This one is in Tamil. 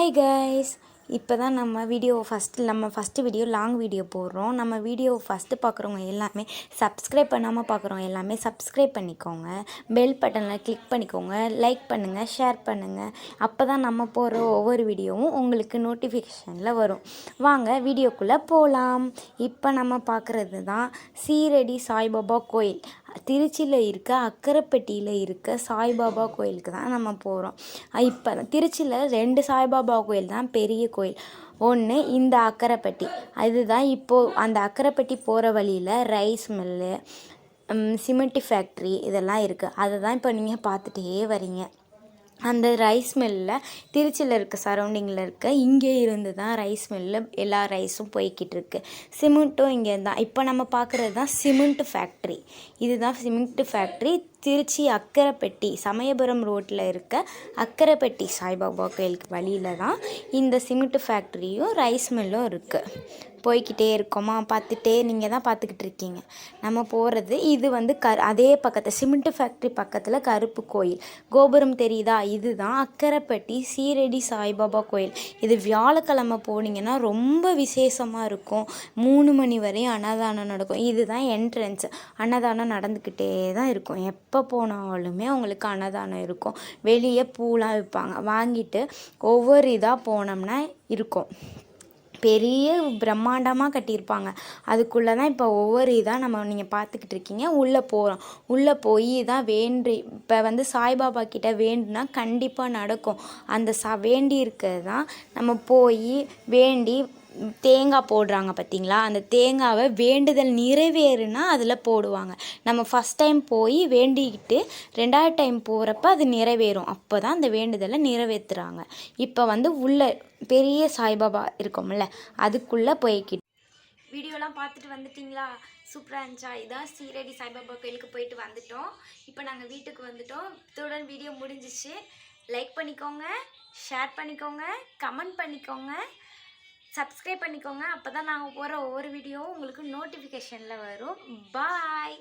ஹாய் கைஸ், இப்போ தான் நம்ம ஃபஸ்ட்டு வீடியோ லாங் வீடியோ போடுறோம். நம்ம வீடியோ ஃபஸ்ட்டு பார்க்குறவங்க எல்லாமே சப்ஸ்கிரைப் பண்ணாமல் பார்க்குறவங்க எல்லாமே சப்ஸ்கிரைப் பண்ணிக்கோங்க. பெல் பட்டனில் கிளிக் பண்ணிக்கோங்க. லைக் பண்ணுங்கள், ஷேர் பண்ணுங்கள். அப்போ தான் நம்ம போடுற ஒவ்வொரு வீடியோவும் உங்களுக்கு நோட்டிஃபிகேஷனில் வரும். வாங்க வீடியோக்குள்ளே போகலாம். இப்போ நம்ம பார்க்குறது தான் சீரடி சாய்பாபா கோயில். திருச்சியில் இருக்க அக்கரைப்பட்டியில் இருக்க சாய்பாபா கோயிலுக்கு தான் நம்ம போகிறோம். இப்போ திருச்சியில் 2 சாய்பாபா கோயில் தான் பெரிய கோயில். ஒன்று இந்த அக்கரைப்பட்டி, அதுதான் இப்போது அந்த அக்கரைப்பட்டி போகிற வழியில் ரைஸ் மில்லு, சிமெண்ட் ஃபேக்ட்ரி இதெல்லாம் இருக்குது. அதை தான் இப்போ நீங்கள் பார்த்துட்டே வரீங்க. அந்த ரைஸ் மில்லில் திருச்சியில் இருக்க சரௌண்டிங்கில் இருக்க இங்கே இருந்து தான் ரைஸ் மில்லில் எல்லா ரைஸும் போய்கிட்டு இருக்கு. சிமெண்ட்டும் இங்கே தான். இப்போ நம்ம பார்க்குறது தான் சிமெண்ட் ஃபேக்ட்ரி. இதுதான் சிமெண்ட் ஃபேக்ட்ரி. திருச்சி அக்கரைப்பட்டி சமயபுரம் ரோட்டில் இருக்க அக்கரைப்பட்டி சாய்பாபா கோயிலுக்கு வழியில் தான் இந்த சிமெண்ட் ஃபேக்ட்ரியும் ரைஸ் மில்லும் இருக்குது. போய்கிட்டே இருக்கோமா, நீங்கள் தான் பார்த்துக்கிட்டு இருக்கீங்க. நம்ம போகிறது இது வந்து அதே பக்கத்தில் சிமெண்ட் ஃபேக்ட்ரி பக்கத்தில் கருப்பு கோயில் கோபுரம் தெரியுதா, இதுதான் அக்கரைப்பட்டி சீரடி சாய்பாபா கோயில். இது வியாழக்கிழமை போனீங்கன்னா ரொம்ப விசேஷமாக இருக்கும். 3 மணி வரையும் அன்னதானம் நடக்கும். இதுதான் என்ட்ரன்ஸ். அன்னதானம் நடந்துக்கிட்டே தான் இருக்கும். எப்போ போனாலுமே உங்களுக்கு அன்னதானம் இருக்கும். வெளியே பூலாம் விற்பாங்க, வாங்கிட்டு ஒவ்வொரு இதாக போனோம்னா இருக்கும். பெரிய பிரம்மாண்டமாக கட்டியிருப்பாங்க. அதுக்குள்ளே தான் இப்போ ஒவ்வொரு இதாக நீங்கள் பார்த்துக்கிட்டு இருக்கீங்க. உள்ளே போகிறோம். உள்ளே போய் தான் இப்போ வந்து சாய்பாபா கிட்ட வேண்டுனா கண்டிப்பாக நடக்கும். அந்த வேண்டி இருக்கிறது தான் நம்ம போய் வேண்டி தேங்காய் போடுறாங்க பார்த்தீங்களா, அந்த தேங்காவை வேண்டுதல் நிறைவேறுனா அதில் போடுவாங்க. நம்ம ஃபஸ்ட் டைம் போய் வேண்டிக்கிட்டு 2வது டைம் போகிறப்ப அது நிறைவேறும். அப்போ தான் அந்த வேண்டுதலை நிறைவேற்றுறாங்க. இப்போ வந்து உள்ள பெரிய சாய்பாபா இருக்கும்ல, அதுக்குள்ளே போய்கிட்டு வீடியோலாம் பார்த்துட்டு வந்துட்டிங்களா? சூப்பராக இருந்துச்சா? இதான் சீரடி சாய்பாபா கோயிலுக்கு போயிட்டு வந்துட்டோம். இப்போ நாங்கள் வீட்டுக்கு வந்துட்டோம். இத்துடன் வீடியோ முடிஞ்சிச்சு. லைக் பண்ணிக்கோங்க, ஷேர் பண்ணிக்கோங்க, கமெண்ட் பண்ணிக்கோங்க, சப்ஸ்கிரைப் பண்ணிக்கோங்க. அப்போ தான் நாங்கள் போகிற ஒவ்வொரு வீடியோவும் உங்களுக்கு நோட்டிஃபிகேஷனில் வரும். பாய்.